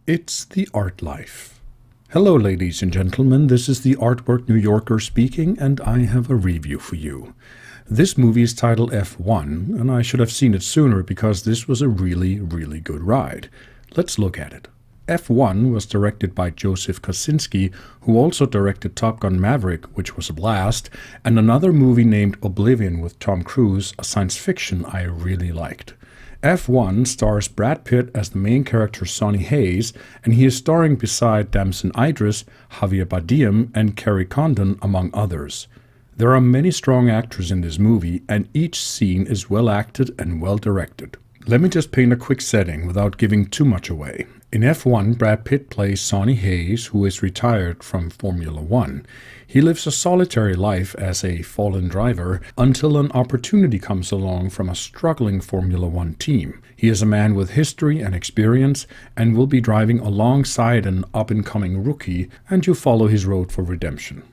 It's the art life. Hello, ladies and gentlemen, this is the Artwork New Yorker speaking, and I have a review for you. This movie is titled F1, and I should have seen it sooner because this was a really good ride. Let's look at it. F1 was directed by Joseph Kosinski, who also directed Top Gun Maverick, which was a blast, and another movie named Oblivion with Tom Cruise, a science fiction I really liked. F1 stars Brad Pitt as the main character Sonny Hayes, and he is starring beside Damson Idris, Javier Bardem, and Kerry Condon, among others. There are many strong actors in this movie, and each scene is well acted and well directed. Let me just paint a quick setting without giving too much away. In F1, Brad Pitt plays Sonny Hayes, who is retired from Formula One. He lives a solitary life as a fallen driver until an opportunity comes along from a struggling Formula One team. He is a man with history and experience and will be driving alongside an up-and-coming rookie, and you follow his road for redemption.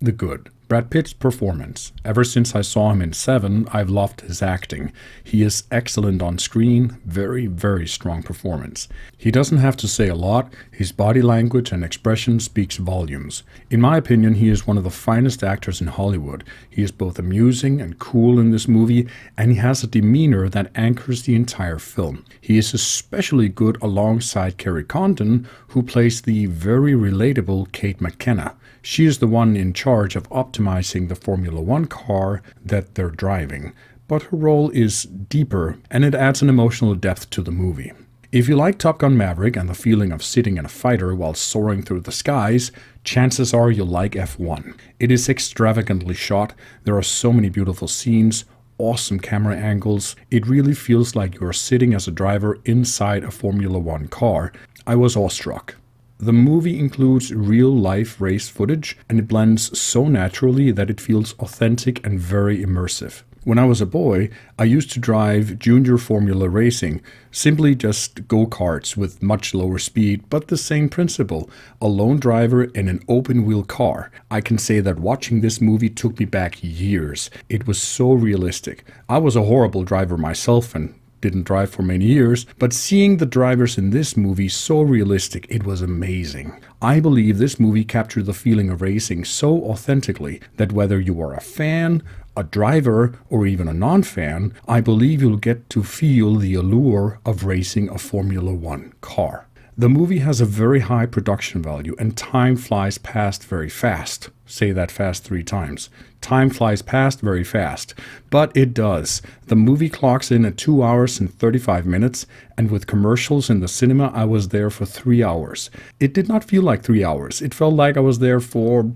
The good. Brad Pitt's performance. Ever since I saw him in Seven, I've loved his acting. He is excellent on screen, very strong performance. He doesn't have to say a lot, his body language and expression speaks volumes. In my opinion, he is one of the finest actors in Hollywood. He is both amusing and cool in this movie, and he has a demeanor that anchors the entire film. He is especially good alongside Kerry Condon, who plays the very relatable Kate McKenna. She is the one in charge of optimizing the Formula One car that they're driving, but her role is deeper and it adds an emotional depth to the movie. If you like Top Gun Maverick and the feeling of sitting in a fighter while soaring through the skies, chances are you'll like F1. It is extravagantly shot, there are so many beautiful scenes, awesome camera angles. It really feels like you're sitting as a driver inside a Formula One car. I was awestruck. The movie includes real-life race footage, and it blends so naturally that it feels authentic and very immersive. When I was a boy, I used to drive junior formula racing, simply just go-karts with much lower speed, but the same principle, a lone driver in an open-wheel car. I can say that watching this movie took me back years. It was so realistic. I was a horrible driver myself and didn't drive for many years, but seeing the drivers in this movie so realistic, it was amazing. I believe this movie captured the feeling of racing so authentically that whether you are a fan, a driver, or even a non-fan, I believe you'll get to feel the allure of racing a Formula One car. The movie has a very high production value and time flies past very fast. Say that fast 3 times. Time flies past very fast. But it does. The movie clocks in at 2 hours and 35 minutes, and with commercials in the cinema, I was there for 3 hours. It did not feel like 3 hours. It felt like I was there for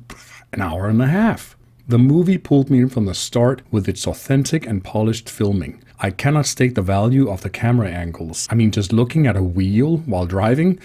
an hour and a half. The movie pulled me in from the start with its authentic and polished filming. I cannot state the value of the camera angles. I mean, just looking at a wheel while driving,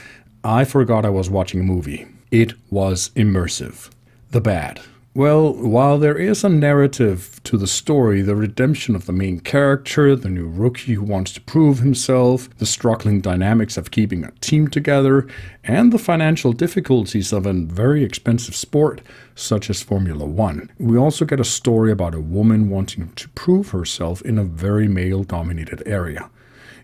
I forgot I was watching a movie. It was immersive. The bad. Well, while there is a narrative to the story, the redemption of the main character, the new rookie who wants to prove himself, the struggling dynamics of keeping a team together, and the financial difficulties of a very expensive sport such as Formula One, we also get a story about a woman wanting to prove herself in a very male-dominated area.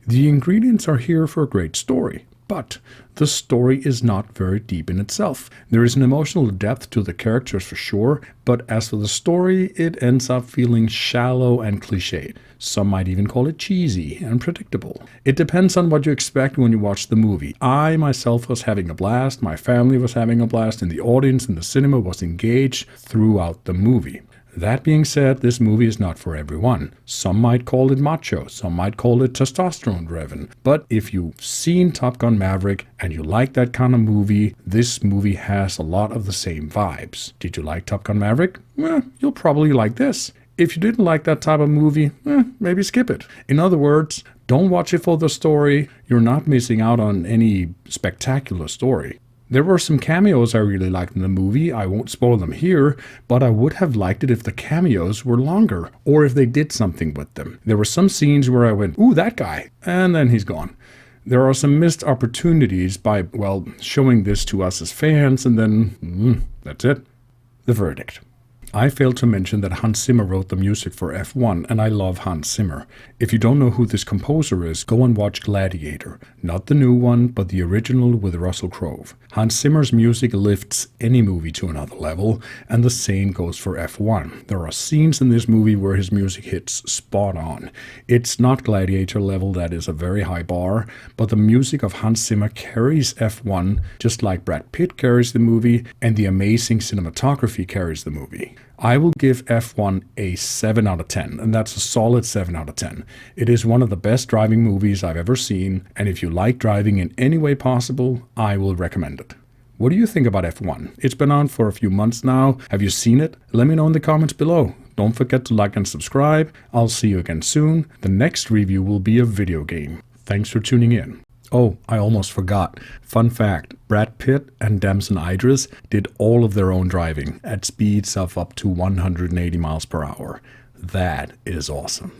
The ingredients are here for a great story. But the story is not very deep in itself. There is an emotional depth to the characters for sure, but as for the story, it ends up feeling shallow and cliched. Some might even call it cheesy and predictable. It depends on what you expect when you watch the movie. I myself was having a blast, my family was having a blast, and the audience in the cinema was engaged throughout the movie. That being said, this movie is not for everyone. Some might call it macho, some might call it testosterone-driven. But if you've seen Top Gun Maverick and you like that kind of movie, this movie has a lot of the same vibes. Did you like Top Gun Maverick? Well, you'll probably like this. If you didn't like that type of movie, maybe skip it. In other words, don't watch it for the story. You're not missing out on any spectacular story. There were some cameos I really liked in the movie. I won't spoil them here, but I would have liked it if the cameos were longer, or if they did something with them. There were some scenes where I went, ooh, that guy, and then he's gone. There are some missed opportunities by, showing this to us as fans, and then, that's it. The verdict. I failed to mention that Hans Zimmer wrote the music for F1, and I love Hans Zimmer. If you don't know who this composer is, go and watch Gladiator. Not the new one, but the original with Russell Crowe. Hans Zimmer's music lifts any movie to another level, and the same goes for F1. There are scenes in this movie where his music hits spot on. It's not Gladiator level, that is a very high bar, but the music of Hans Zimmer carries F1 just like Brad Pitt carries the movie, and the amazing cinematography carries the movie. I will give F1 a 7 out of 10, and that's a solid 7 out of 10. It is one of the best driving movies I've ever seen, and if you like driving in any way possible, I will recommend it. What do you think about F1? It's been on for a few months now. Have you seen it? Let me know in the comments below. Don't forget to like and subscribe. I'll see you again soon. The next review will be a video game. Thanks for tuning in. Oh, I almost forgot. Fun fact, Brad Pitt and Damson Idris did all of their own driving at speeds of up to 180 miles per hour. That is awesome.